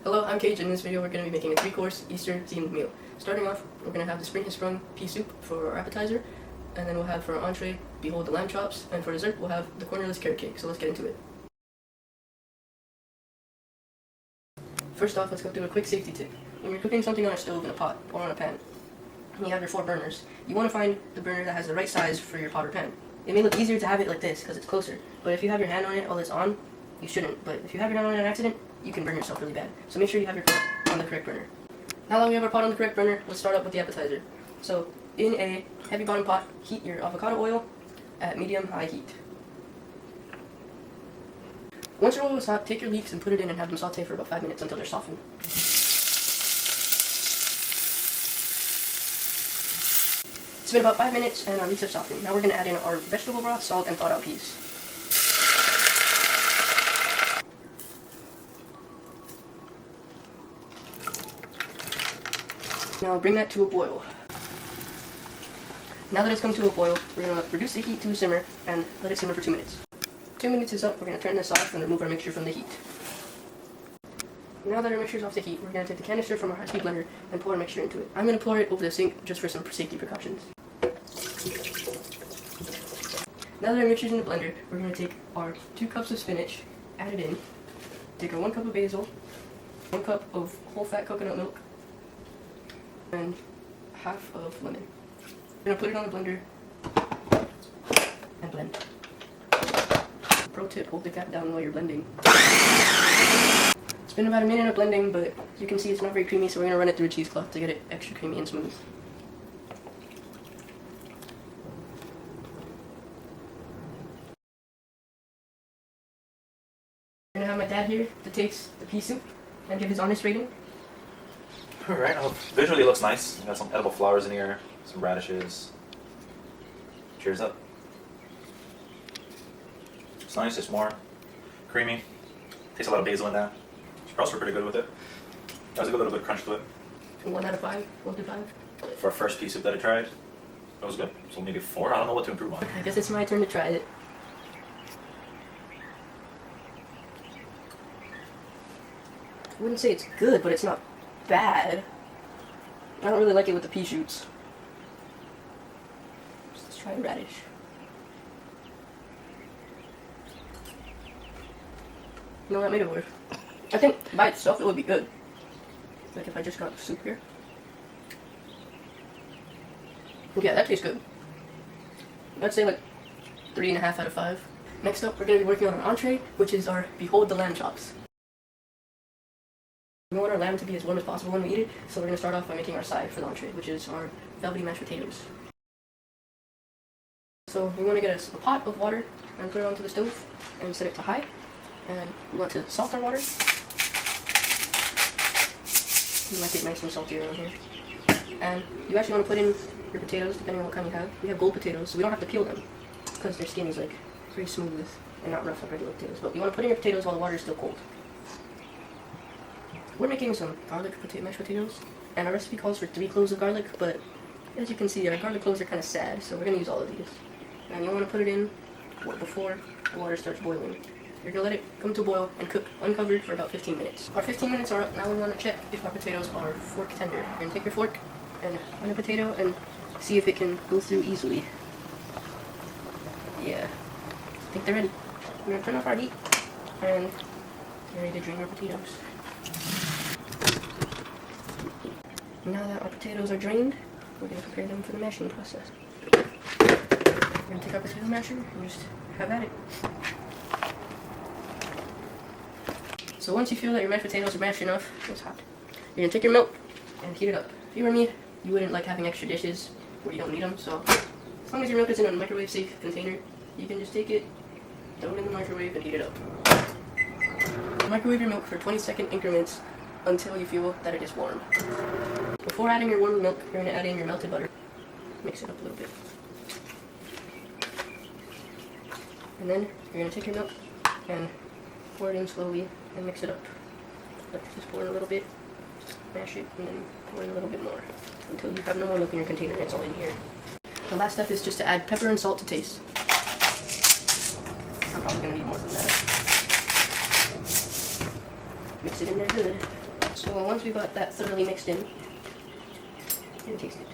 Hello, I'm Cage. In this video we're going to be making a 3-course Easter themed meal. Starting off, we're going to have the Sprung pea soup for our appetizer, and then we'll have for our entree, behold the lamb chops, and for dessert we'll have the cornerless carrot cake. So let's get into it. First off, let's go through a quick safety tip. When you're cooking something on a stove in a pot or on a pan, and you have your 4 burners, you want to find the burner that has the right size for your pot or pan. It may look easier to have it like this because it's closer, but if you have your hand on it while it's on, you shouldn't. But if you have your hand on it on accident, you can burn yourself really bad. So make sure you have your pot on the correct burner. Now that we have our pot on the correct burner, let's start up with the appetizer. So in a heavy bottom pot, heat your avocado oil at medium-high heat. Once your oil is hot, take your leeks and put it in and have them saute for about 5 minutes until they're softened. It's been about 5 minutes and our leeks have softened. Now we're going to add in our vegetable broth, salt, and thawed out peas. Now bring that to a boil. Now that it's come to a boil, we're going to reduce the heat to a simmer and let it simmer for 2 minutes. 2 minutes is up, we're going to turn this off and remove our mixture from the heat. Now that our mixture is off the heat, we're going to take the canister from our high-speed blender and pour our mixture into it. I'm going to pour it over the sink just for some safety precautions. Now that our mixture is in the blender, we're going to take our 2 cups of spinach, add it in, take our 1 cup of basil, 1 cup of whole fat coconut milk, and half of lemon. We're going to put it on the blender and blend. Pro tip, hold the cap down while you're blending. It's been about a minute of blending, but you can see it's not very creamy, so we're going to run it through a cheesecloth to get it extra creamy and smooth. I'm going to have my dad here to taste the pea soup and give his honest rating. Alright, well, visually it looks nice. You got some edible flowers in here, some radishes. Cheers up. It's nice, it's more creamy. Tastes a lot of basil in that. Sprouts were pretty good with it. There's a good little bit of crunch to it. 1 out of 5, 1 to 5. For a first pea soup that I tried, it was good. So maybe 4, I don't know what to improve on. I guess it's my turn to try it. I wouldn't say it's good, but it's not bad. I don't really like it with the pea shoots. Let's try radish. You know, that made it work. I think by itself it would be good. Like if I just got the soup here. Yeah, that tastes good. I'd say like 3.5 out of 5. Next up, we're going to be working on our entree, which is our behold the lamb chops. We want our lamb to be as warm as possible when we eat it, so we're going to start off by making our side for the entree, which is our velvety mashed potatoes. So we want to get us a pot of water and put it onto the stove and set it to high. And we want to salt our water. You like it nice and salty around here. And you actually want to put in your potatoes, depending on what kind you have. We have gold potatoes, so we don't have to peel them, because their skin is like very smooth and not rough like regular potatoes. But you want to put in your potatoes while the water is still cold. We're making some garlic mashed potatoes, and our recipe calls for 3 cloves of garlic, but as you can see, our garlic cloves are kind of sad, so we're going to use all of these. And you want to put it in before the water starts boiling. You're going to let it come to a boil and cook uncovered for about 15 minutes. Our 15 minutes are up. Now we want to check if our potatoes are fork tender. You're going to take your fork and on a potato and see if it can go through easily. Yeah, I think they're ready. We're going to turn off our heat and get ready to drain our potatoes. Now that our potatoes are drained, we're going to prepare them for the mashing process. We're going to take our potato masher and just have at it. So once you feel that your mashed potatoes are mashed enough, it's hot, you're going to take your milk and heat it up. If you were me, you wouldn't like having extra dishes where you don't need them, so as long as your milk is in a microwave safe container, you can just take it, throw it in the microwave and heat it up. Microwave your milk for 20-second increments until you feel that it is warm. Before adding your warm milk, you're going to add in your melted butter. Mix it up a little bit. And then you're going to take your milk and pour it in slowly and mix it up. Just pour in a little bit, mash it, and then pour in a little bit more until you have no more milk in your container and it's all in here. The last step is just to add pepper and salt to taste. I'm probably going to need more than that. Mix it in there good. So once we got that thoroughly mixed in, we'll taste it.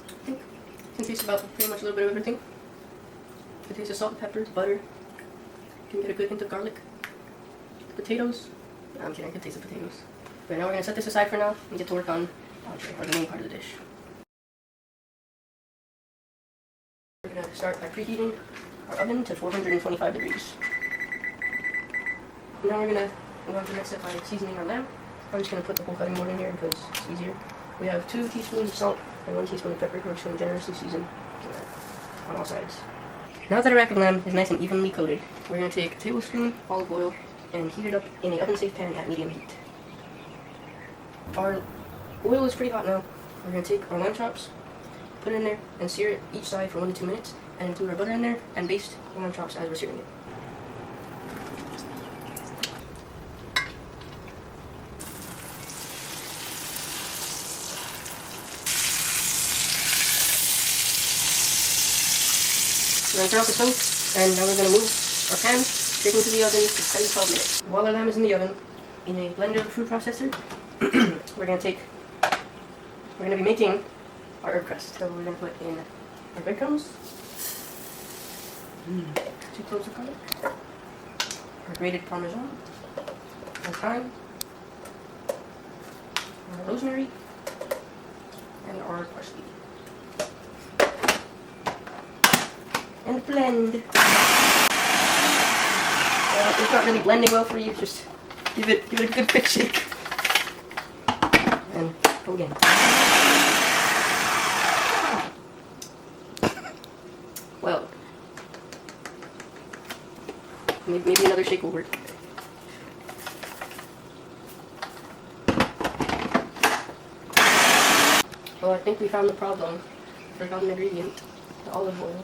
I think it can taste about pretty much a little bit of everything. It tastes of salt, pepper, butter. You can get a good hint of garlic. Potatoes. No, I'm kidding, I can taste the potatoes. But now we're going to set this aside for now and get to work on entree, or the main part of the dish. We're going to start by preheating our oven to 425 degrees. Now we're going to move on to the next step by seasoning our lamb. I'm just going to put the whole cutting board in here because it's easier. We have 2 teaspoons of salt and 1 teaspoon of pepper. We're just going to generously season on all sides. Now that our rack of lamb is nice and evenly coated, we're going to take a tablespoon olive oil and heat it up in an oven-safe pan at medium heat. Our oil is pretty hot now. We're going to take our lamb chops, put it in there, and sear it each side for 1 to 2 minutes, and include our butter in there, and baste the lamb chops as we're searing it. We're going to turn off the stove, and now we're going to move our pan straight into the oven for 10 to 12 minutes. While our lamb is in the oven, in a blender food processor, we're going to be making our herb crust. So we're going to put in our breadcrumbs, 2 cloves of garlic, our grated parmesan, our thyme, our rosemary, and our parsley. And blend. It's not really blending well for you, just give it a good quick shake. And go again. Well, maybe another shake will work. Well, I think we found the problem. Forgot an ingredient, the olive oil.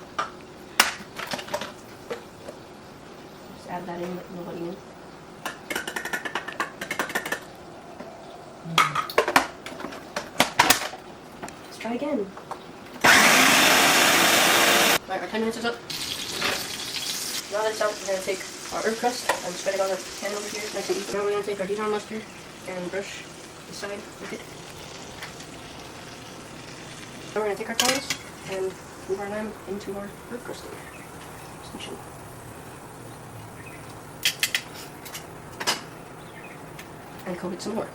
Just add that in, let nobody in. Let's try again. Alright, our 10 minutes is up. Now that it's out, we're going to take our herb crust and spread it on the pan over here, nice and even. Now we're going to take our Dijon mustard and brush the side with it. Now we're going to take our tongs and move our lamb into our herb crust station. And coat it some more.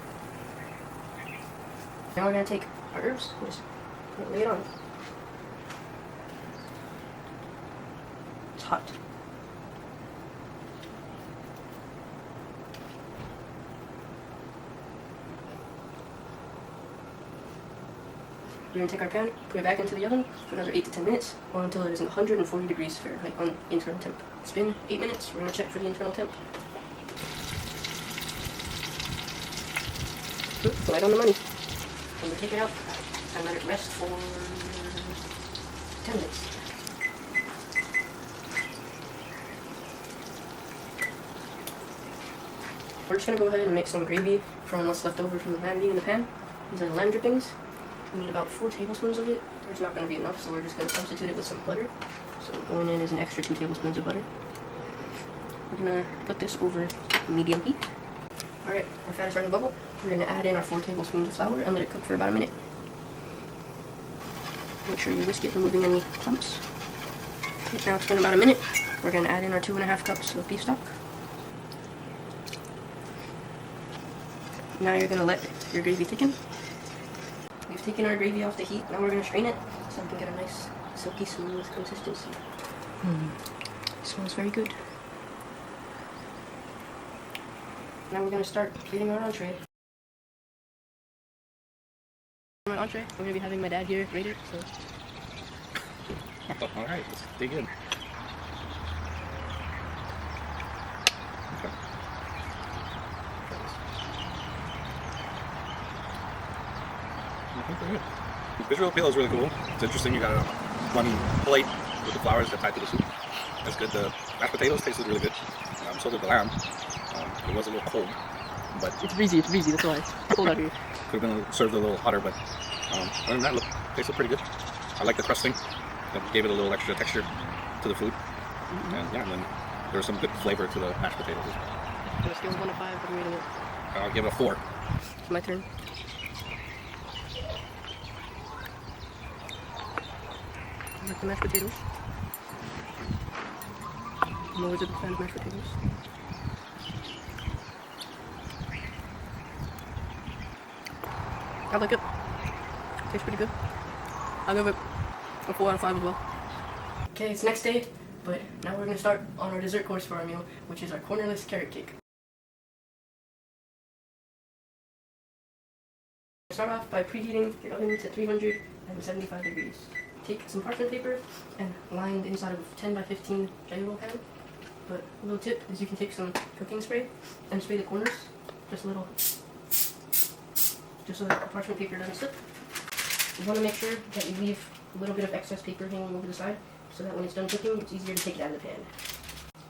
Now we're going to take our herbs and just lay it on. It's hot. We're going to take our pan, put it back into the oven for another 8 to 10 minutes, or until it is 140 degrees Fahrenheit on internal temp. It's been 8 minutes, we're going to check for the internal temp. Right on the money. And we take it out and let it rest for 10 minutes. We're just going to go ahead and make some gravy from what's left over from the lamb being in the pan. These are the lamb drippings. We need about 4 tablespoons of it. There's not going to be enough, so we're just going to substitute it with some butter. So going in is an extra 2 tablespoons of butter. We're going to put this over medium heat. Alright, our fat is starting to bubble. We're going to add in our 4 tablespoons of flour and let it cook for about a minute. Make sure you whisk it, removing any clumps. Okay, now it's been about a minute. We're going to add in our 2.5 cups of beef stock. Now you're going to let your gravy thicken. We've taken our gravy off the heat. Now we're going to strain it so we can get a nice silky smooth consistency. It smells very good. Now we're going to start plating our entree. For my entree, we're going to be having my dad here grate it, so... Alright, let's dig in. Okay. Good. The visual appeal is really cool. It's interesting. You got a running plate with the flowers that tied to the soup. That's good. The mashed potatoes tasted really good. So did the lamb. It was a little cold, but It's breezy, that's why. It's cold out here. could have been served a little hotter. But other than that, tasted pretty good. I like the crusting. That gave it a little extra texture to the food. And yeah, and then There's some good flavor to the mashed potatoes. On a scale of 1 to 5, what are you rating it? I'll give it a 4. It's my turn. I like the mashed potatoes. I'm always a big fan of mashed potatoes. I like it. Tastes pretty good. I'll give it a 4 out of 5 as well. Okay, it's next day, but now we're going to start on our dessert course for our meal, which is our cornerless carrot cake. Start off by preheating your oven to 375 degrees. Take some parchment paper and line the inside of a 10 by 15 jelly roll pan. But a little tip is you can take some cooking spray and spray the corners, just a little, just so that the parchment paper doesn't slip. You want to make sure that you leave a little bit of excess paper hanging over the side, so that when it's done cooking, it's easier to take it out of the pan.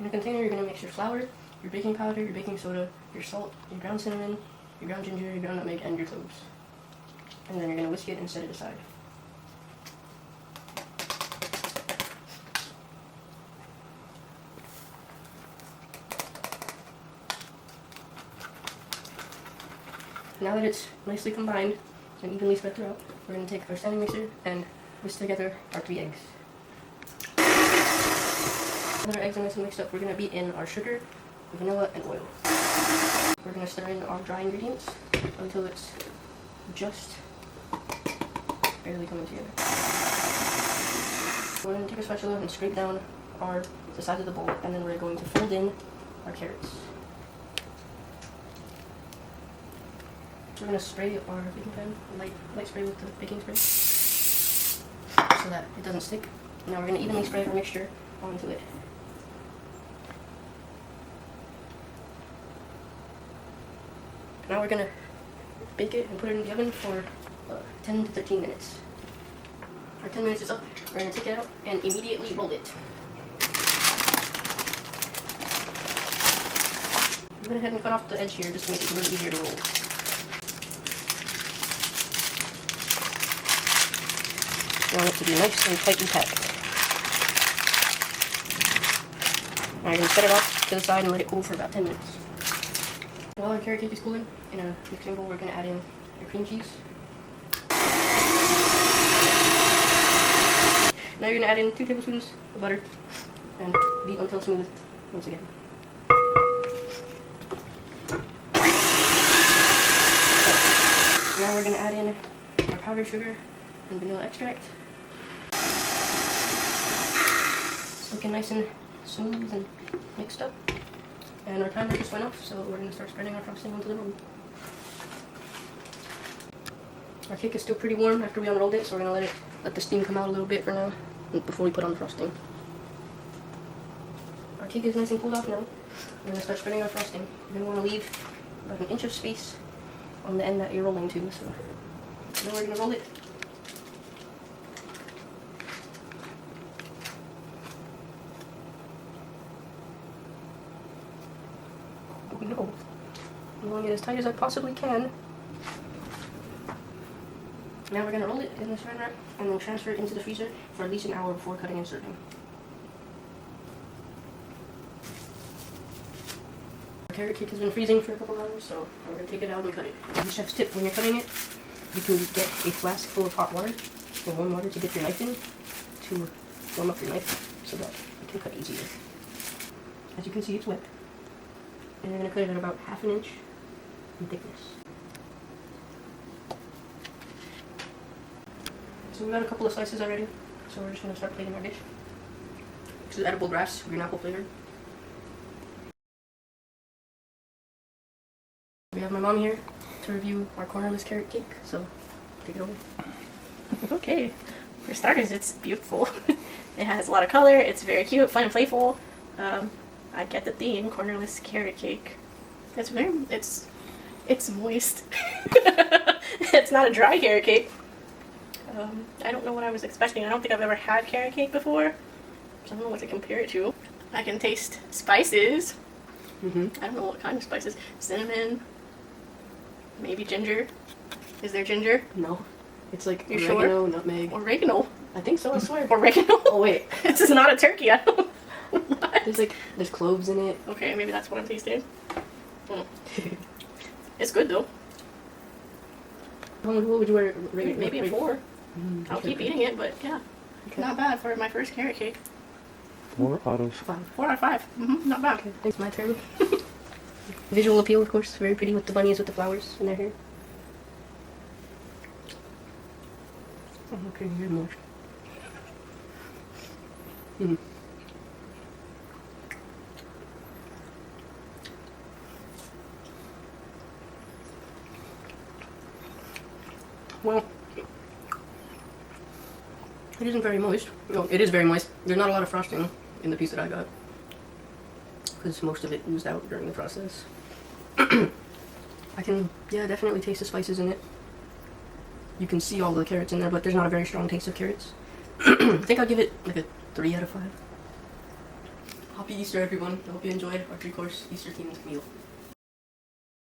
In a container, you're going to mix your flour, your baking powder, your baking soda, your salt, your ground cinnamon, your ground ginger, your ground nutmeg, and your cloves. And then you're going to whisk it and set it aside. Now that it's nicely combined and evenly spread throughout, we're going to take our standing mixer and whisk together our 3 eggs. When our eggs are nicely mixed up, we're going to beat in our sugar, vanilla, and oil. We're going to stir in our dry ingredients until it's just barely coming together. We're going to take a spatula and scrape down the sides of the bowl, and then we're going to fold in our carrots. We're going to spray our baking pan, light spray with the baking spray, so that it doesn't stick. Now we're going to evenly spread our mixture onto it. Now we're going to bake it and put it in the oven for 10 to 13 minutes. Our 10 minutes is up. We're going to take it out and immediately roll it. I'm going to go ahead and cut off the edge here just to make it a little easier to roll. You want it to be nice and tightly packed. Now you're going to set it off to the side and let it cool for about 10 minutes. While our carrot cake is cooling, in a mixing bowl, we're going to add in your cream cheese. Now you're going to add in 2 tablespoons of butter and beat until smooth once again. Now we're going to add in our powdered sugar and vanilla extract. It's looking nice and smooth and mixed up. And our timer just went off, so we're going to start spreading our frosting onto the roll. Our cake is still pretty warm after we unrolled it, so we're going to let the steam come out a little bit for now before we put on the frosting. Our cake is nice and cooled off now. We're going to start spreading our frosting. You're going to want to leave about an inch of space on the end that you're rolling to, so now we're going to roll it. Oh no. I'm rolling it as tight as I possibly can. Now we're going to roll it in the saran wrap and then transfer it into the freezer for at least an hour before cutting and serving. Our carrot cake has been freezing for a couple hours, so we're going to take it out and cut it. The chef's tip: when you're cutting it, you can get a flask full of hot water or warm water to dip your knife in to warm up your knife so that you can cut easier. As you can see, it's wet. And you're going to cut it at about ½ an inch in thickness. So we got a couple of slices already, so we're just going to start plating our dish. This is edible grass, green apple flavored. We have my mom here to review our cornerless carrot cake, so take it over. Okay, for starters, it's beautiful. It has a lot of color, it's very cute, fun and playful. I get the theme, cornerless carrot cake. It's moist. It's not a dry carrot cake. I don't know what I was expecting. I don't think I've ever had carrot cake before, so I don't know what to compare it to. I can taste spices. I don't know what kind of spices. Cinnamon, maybe ginger. Is there ginger? No. It's like You oregano, sure? nutmeg. Oregano. I think so, I swear. Oregano? Oh wait. This is not a turkey. I don't know. What? There's cloves in it. Okay, maybe that's what I'm tasting. Mm. It's good though. What would you rate? Maybe a 4. I'll okay. keep eating it, but yeah, Okay. not bad for my first carrot cake. 4 out of 5. 4 out of 5. Not bad. Okay, thanks. My turn. Visual appeal, of course, very pretty with the bunnies with the flowers in their hair. Oh, okay, here's more. Well, it isn't very moist. No, it is very moist. There's not a lot of frosting in the piece that I got, because most of it oozed out during the process. I can, yeah, definitely taste the spices in it. You can see all the carrots in there, but there's not a very strong taste of carrots. I think I'll give it like a 3 out of 5. Happy Easter, everyone. I hope you enjoyed our 3-course Easter themed meal.